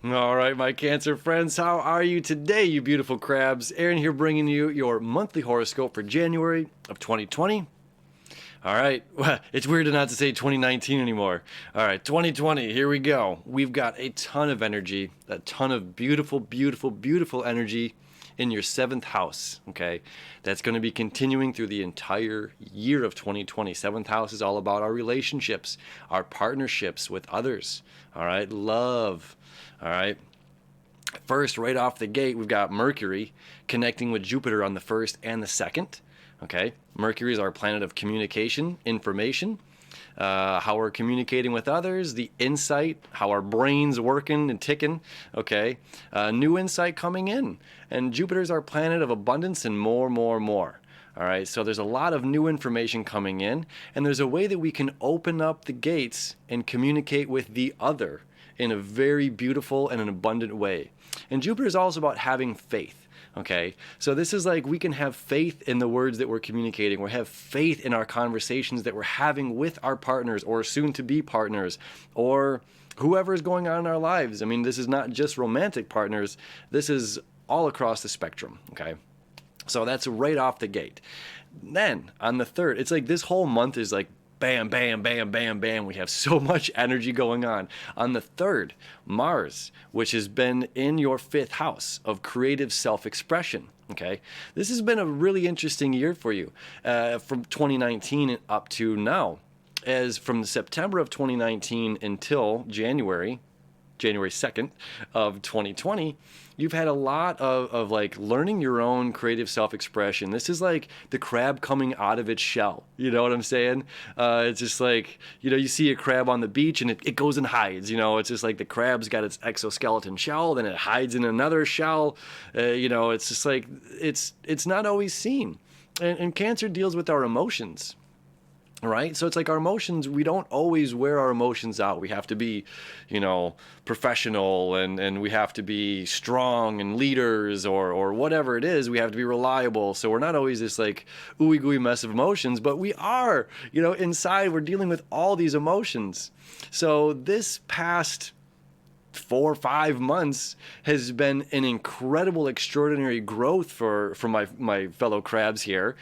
All right, my Cancer friends, how are you today, you beautiful crabs? Aaron here bringing you your monthly horoscope for January of 2020. All right, it's weird not to say 2019 anymore. All right, 2020, here we go. We've got a ton of energy, a ton of beautiful, beautiful, beautiful energy in your seventh house, okay? That's going to be continuing through the entire year of 2020. Seventh house is all about our relationships, our partnerships with others, all right? Love, all right? First, right off the gate, we've got Mercury connecting with Jupiter on the 1st and the 2nd. Okay, Mercury is our planet of communication, information, how we're communicating with others, the insight, how our brain's working and ticking. Okay, new insight coming in. And Jupiter's our planet of abundance and more, more, more. All right, so there's a lot of new information coming in, and there's a way that we can open up the gates and communicate with the other in a very beautiful and an abundant way. And Jupiter is also about having faith. Okay, so this is like we can have faith in the words that we're communicating. We have faith in our conversations that we're having with our partners or soon to be partners or whoever is going on in our lives. I mean, this is not just romantic partners. This is all across the spectrum. Okay, so that's right off the gate. Then on the 3rd, it's like this whole month is like bam, bam, bam, bam, bam. We have so much energy going on. On the 3rd, Mars, which has been in your 5th house of creative self-expression. Okay, this has been a really interesting year for you from 2019 up to now. As from September of 2019 until January 2nd of 2020, you've had a lot of like learning your own creative self-expression. This is like the crab coming out of its shell. You know what I'm saying? It's just like, you see a crab on the beach and it goes and hides. It's just like the crab's got its exoskeleton shell, then it hides in another shell. It's just like, it's not always seen. And Cancer deals with our emotions. Right? So it's like our emotions, we don't always wear our emotions out. We have to be, professional and we have to be strong and leaders or whatever it is. We have to be reliable. So we're not always this like ooey gooey mess of emotions, but we are, inside we're dealing with all these emotions. So this past 4 or 5 months has been an incredible, extraordinary growth for my fellow crabs here.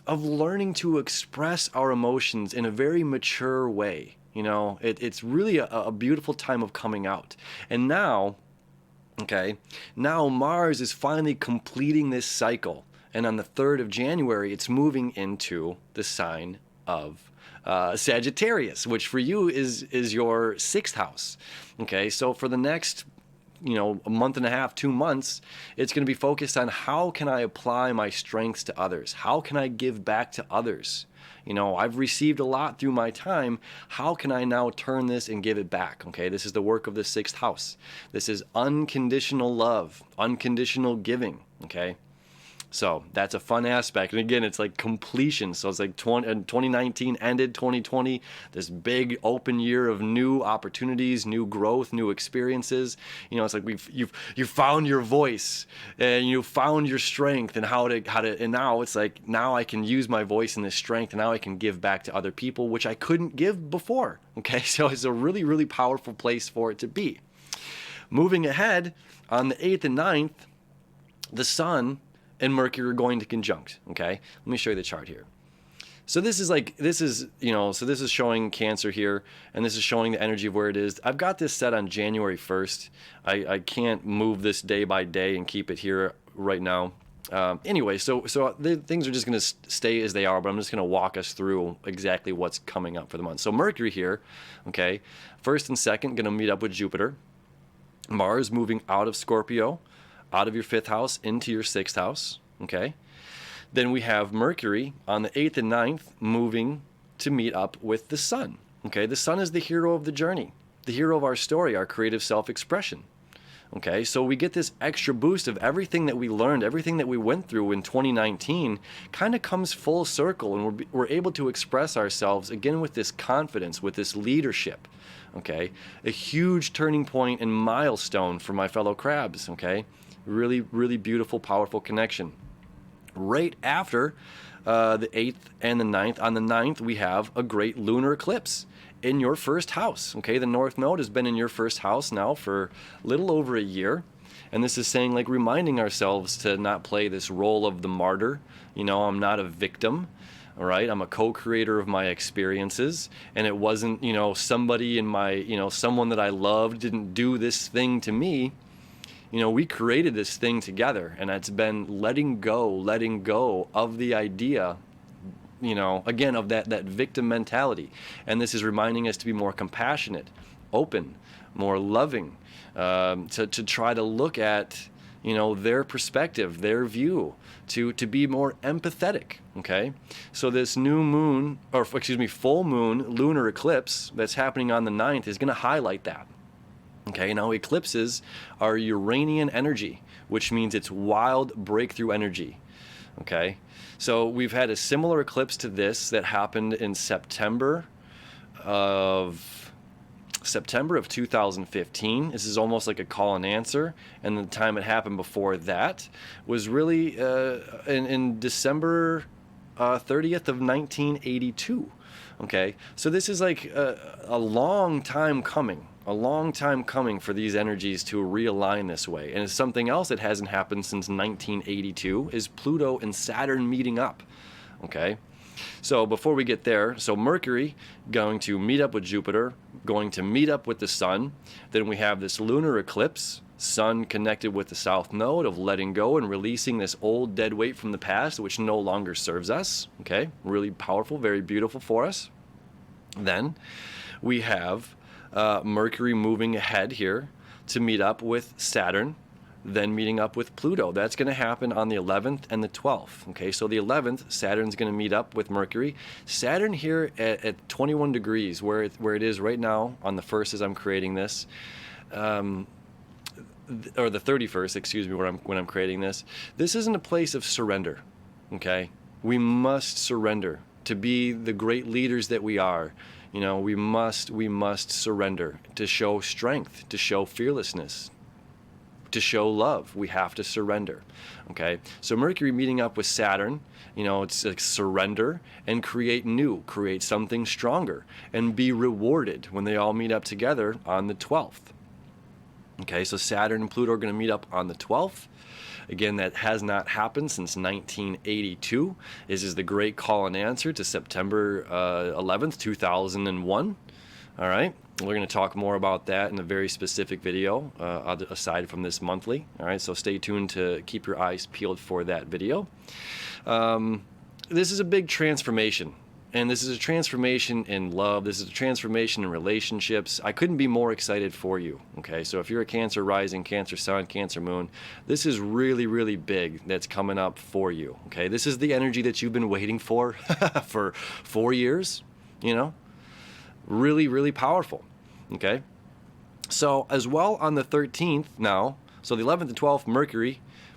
Of learning to express our emotions in a very mature way. It's really a beautiful time of coming out. And now Mars is finally completing this cycle. And on the 3rd of January, it's moving into the sign of Sagittarius, which for you is your 6th house. Okay, so for the next a month and a half, 2 months, it's going to be focused on how can I apply my strengths to others? How can I give back to others? I've received a lot through my time. How can I now turn this and give it back? Okay, this is the work of the 6th house. This is unconditional love, unconditional giving. Okay. So that's a fun aspect. And again, it's like completion. So it's like 2019 ended 2020, this big open year of new opportunities, new growth, new experiences. It's like you found your voice and you found your strength and how to, and now it's like, now I can use my voice and this strength and now I can give back to other people, which I couldn't give before. Okay. So it's a really, really powerful place for it to be. Moving ahead on the 8th and 9th, the sun and Mercury are going to conjunct. Okay, let me show you the chart here. So this is showing Cancer here, and this is showing the energy of where it is. I've got this set on January 1st. I can't move this day by day and keep it here right now. Anyway, so the things are just going to stay as they are, but I'm just going to walk us through exactly what's coming up for the month. So Mercury here, okay, 1st and 2nd, going to meet up with Jupiter. Mars moving out of Scorpio, out of your 5th house into your 6th house, okay? Then we have Mercury on the 8th and 9th moving to meet up with the sun, okay? The sun is the hero of the journey, the hero of our story, our creative self-expression, okay? So we get this extra boost of everything that we learned, everything that we went through in 2019 kind of comes full circle, and we're able to express ourselves again with this confidence, with this leadership, okay? A huge turning point and milestone for my fellow crabs, okay? Really, really beautiful, powerful connection. Right after the 8th and the 9th, on the 9th, we have a great lunar eclipse. in your first house. Okay, the North Node has been in your first house now for a little over a year. And this is saying, like, reminding ourselves to not play this role of the martyr. You know, I'm not a victim. All right, I'm a co-creator of my experiences, and it wasn't, you know, somebody in my, you know, someone that I loved didn't do this thing to me. You know, we created this thing together, and it's been letting go of the idea, you know, again, of that victim mentality. And this is reminding us to be more compassionate, open, more loving, to try to look at, you know, their perspective, their view, to be more empathetic. Okay, so this new moon, or excuse me, full moon lunar eclipse that's happening on the 9th is going to highlight that. Okay, now eclipses are Uranian energy, which means it's wild breakthrough energy. Okay, so we've had a similar eclipse to this that happened in September of 2015. This is almost like a call and answer, and the time it happened before that was really in December 30th of 1982. Okay, so this is like a long time coming. A long time coming for these energies to realign this way. And it's something else that hasn't happened since 1982 is Pluto and Saturn meeting up. Okay, so before we get there, so Mercury going to meet up with Jupiter, going to meet up with the Sun. Then we have this lunar eclipse, Sun connected with the South Node of letting go and releasing this old dead weight from the past, which no longer serves us. Okay, really powerful, very beautiful for us. Then we have Mercury moving ahead here to meet up with Saturn, then meeting up with Pluto. That's going to happen on the 11th and the 12th. Okay, so the 11th, Saturn's going to meet up with Mercury. Saturn here at 21 degrees, where it is right now on the 1st as I'm creating this, or the 31st, excuse me, when I'm creating this. This isn't a place of surrender. Okay, we must surrender to be the great leaders that we are. You know, we must surrender to show strength, to show fearlessness, to show love. We have to surrender. Okay, so Mercury meeting up with Saturn, you know, it's like surrender and create new, create something stronger, and be rewarded when they all meet up together on the 12th. Okay, so Saturn and Pluto are going to meet up on the 12th. Again, that has not happened since 1982. This is the great call and answer to September 11th, 2001. All right, we're going to talk more about that in a very specific video, aside from this monthly. All right, so stay tuned to keep your eyes peeled for that video. This is a big transformation. And this is a transformation in love. This is a transformation in relationships. I couldn't be more excited for you. Okay, so if you're a Cancer rising, Cancer sun, Cancer moon, this is really, really big that's coming up for you. Okay, this is the energy that you've been waiting for 4 years. You know, really, really powerful. Okay, so as well on the 13th now, so the 11th and 12th,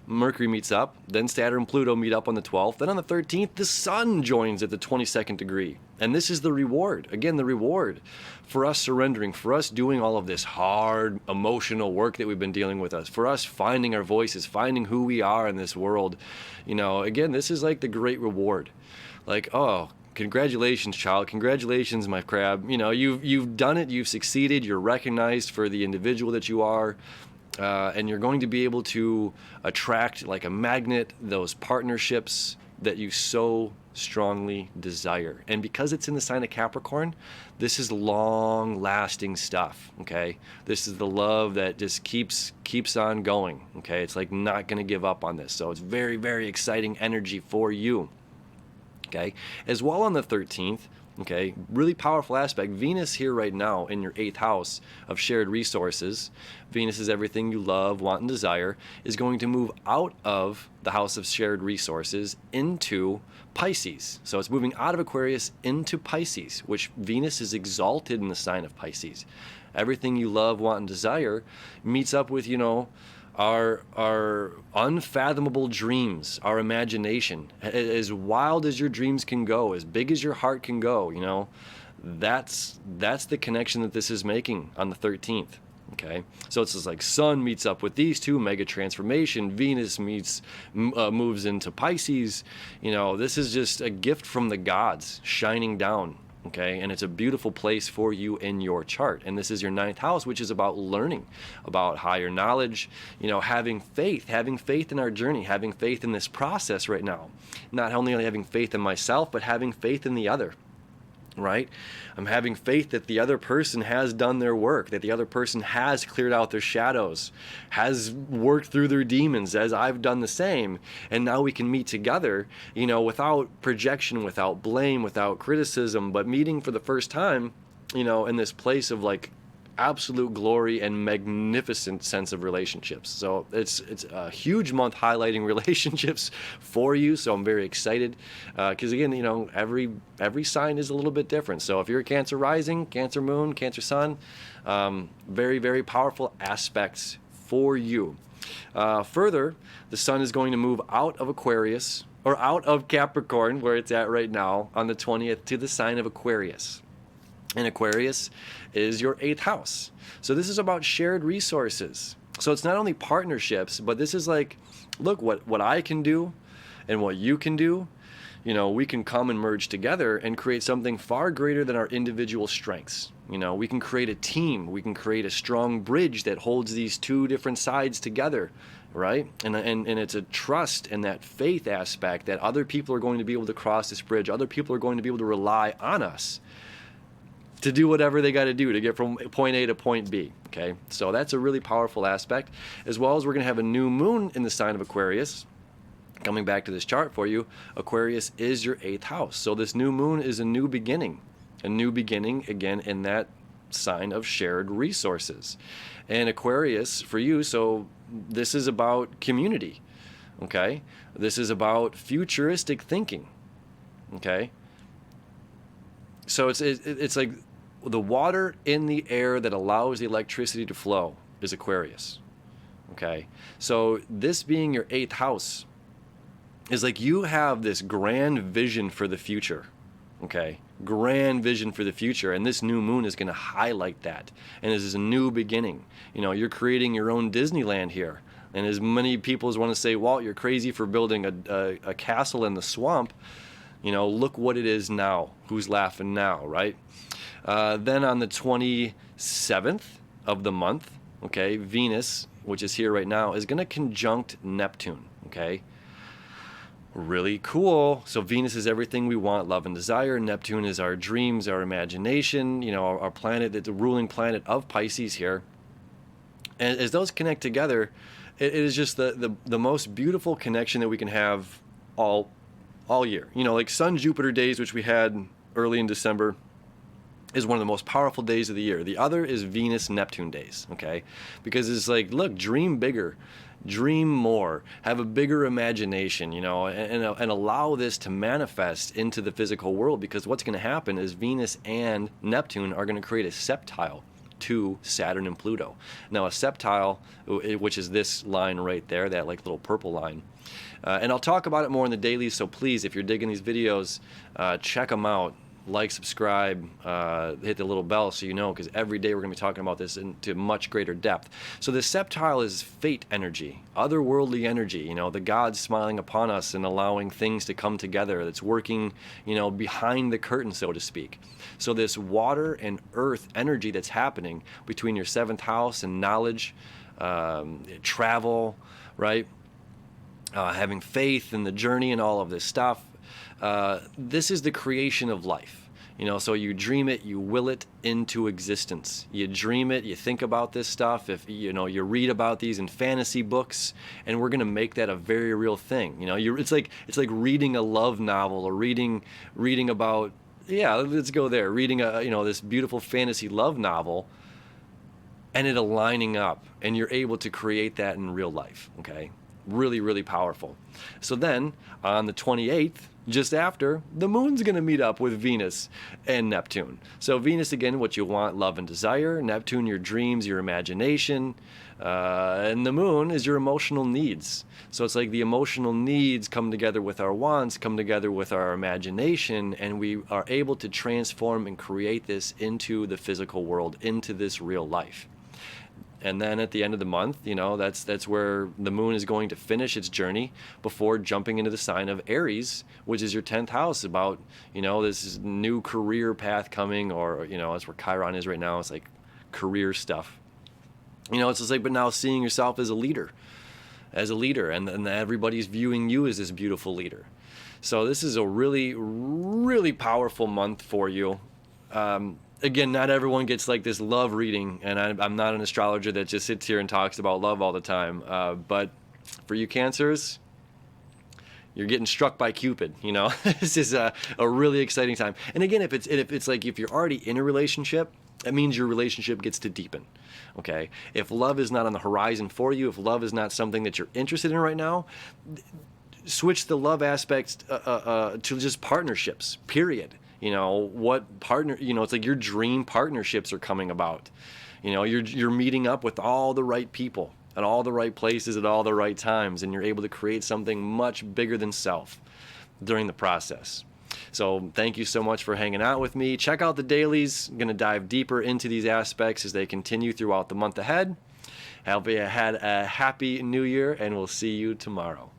Mercury meets up, then Saturn and Pluto meet up on the 12th. Then on the 13th, the Sun joins at the 22nd degree. And this is the reward. Again, the reward for us surrendering, for us doing all of this hard emotional work that we've been dealing with us, for us finding our voices, finding who we are in this world. You know, again, this is like the great reward. Like, oh, congratulations, child. Congratulations, my crab. You know, you've done it. You've succeeded. You're recognized for the individual that you are. And you're going to be able to attract, like a magnet, those partnerships that you so strongly desire. And because it's in the sign of Capricorn, this is long-lasting stuff, okay? This is the love that just keeps on going, okay? It's like not going to give up on this. So it's very, very exciting energy for you, okay? As well on the 13th, okay, really powerful aspect. Venus here right now in your 8th house of shared resources. Venus is everything you love, want, and desire, is going to move out of the house of shared resources into Pisces. So it's moving out of Aquarius into Pisces, which Venus is exalted in the sign of Pisces. Everything you love, want, and desire meets up with, you know, our unfathomable dreams, our imagination, as wild as your dreams can go, as big as your heart can go, you know, that's the connection that this is making on the 13th. Okay, so it's just like Sun meets up with these two, mega transformation. Venus moves into Pisces. You know, this is just a gift from the gods shining down Okay, and it's a beautiful place for you in your chart. And this is your ninth house, which is about learning, about higher knowledge, having faith in our journey, having faith in this process right now. Not only having faith in myself, but having faith in the other. Right? I'm having faith that the other person has done their work, that the other person has cleared out their shadows, has worked through their demons as I've done the same. And now we can meet together, without projection, without blame, without criticism, but meeting for the first time, in this place of like absolute glory and magnificent sense of relationships. So it's a huge month highlighting relationships for you. So I'm very excited because again, every sign is a little bit different. So if you're a Cancer rising, Cancer moon, Cancer sun, very, very powerful aspects for you. Further, the sun is going to move out of Aquarius or out of Capricorn, where it's at right now, on the 20th to the sign of Aquarius. And Aquarius is your 8th house. So this is about shared resources. So it's not only partnerships, but this is like, look, what I can do and what you can do, we can come and merge together and create something far greater than our individual strengths. We can create a team. We can create a strong bridge that holds these two different sides together, right? And it's a trust and that faith aspect that other people are going to be able to cross this bridge. Other people are going to be able to rely on us to do whatever they got to do to get from point A to point B, okay? So that's a really powerful aspect, as well as we're going to have a new moon in the sign of Aquarius. Coming back to this chart for you, Aquarius is your 8th house. So this new moon is a new beginning again in that sign of shared resources. And Aquarius for you, so this is about community, okay? This is about futuristic thinking, okay? So it's like the water in the air that allows the electricity to flow is Aquarius, okay? So this being your 8th house is like you have this grand vision for the future, okay? Grand vision for the future, and this new moon is going to highlight that. And this is a new beginning. You're creating your own Disneyland here. And as many people as want to say, Walt, you're crazy for building a castle in the swamp, look what it is now. Who's laughing now, right? Then on the 27th of the month, okay, Venus, which is here right now, is going to conjunct Neptune, okay? Really cool. So Venus is everything we want, love and desire. Neptune is our dreams, our imagination, our planet, the ruling planet of Pisces here. And as those connect together, it is just the most beautiful connection that we can have all year. Like Sun-Jupiter days, which we had early in December, is one of the most powerful days of the year. The other is Venus-Neptune days, okay? Because it's like, look, dream bigger. Dream more, have a bigger imagination, and allow this to manifest into the physical world, because what's going to happen is Venus and Neptune are going to create a septile to Saturn and Pluto. Now a septile, which is this line right there, that like little purple line, and I'll talk about it more in the dailies, so please, if you're digging these videos, check them out. Like, subscribe, hit the little bell so you know, because every day we're going to be talking about this into much greater depth. So the septile is fate energy, otherworldly energy, the gods smiling upon us and allowing things to come together. That's working, behind the curtain, so to speak. So this water and earth energy that's happening between your 7th house and knowledge, travel, right? Having faith in the journey and all of this stuff. This is the creation of life. So you dream it, you will it into existence. You dream it, you think about this stuff. If you read about these in fantasy books, and we're gonna make that a very real thing. It's like reading a love novel, or reading about, let's go there. Reading this beautiful fantasy love novel, and it aligning up, and you're able to create that in real life. Okay, really, really powerful. So then on the 28th. Just after, the moon's going to meet up with Venus and Neptune. So Venus, again, what you want, love and desire. Neptune, your dreams, your imagination. And the moon is your emotional needs. So it's like the emotional needs come together with our wants, come together with our imagination, and we are able to transform and create this into the physical world, into this real life. And then at the end of the month, that's where the moon is going to finish its journey before jumping into the sign of Aries, which is your 10th house, about, this new career path coming, or, that's where Chiron is right now. It's like career stuff. It's just like, but now seeing yourself as a leader, and everybody's viewing you as this beautiful leader. So this is a really, really powerful month for you. Again, not everyone gets like this love reading, and I'm not an astrologer that just sits here and talks about love all the time. But for you Cancers, you're getting struck by Cupid. This is a really exciting time. And again, if you're already in a relationship, that means your relationship gets to deepen. Okay, if love is not on the horizon for you, if love is not something that you're interested in right now, switch the love aspects to just partnerships. Period. What partner, it's like your dream partnerships are coming about. You're meeting up with all the right people at all the right places at all the right times, and you're able to create something much bigger than self during the process. So thank you so much for hanging out with me. Check out the dailies. I'm going to dive deeper into these aspects as they continue throughout the month ahead. Have a happy new year, and we'll see you tomorrow.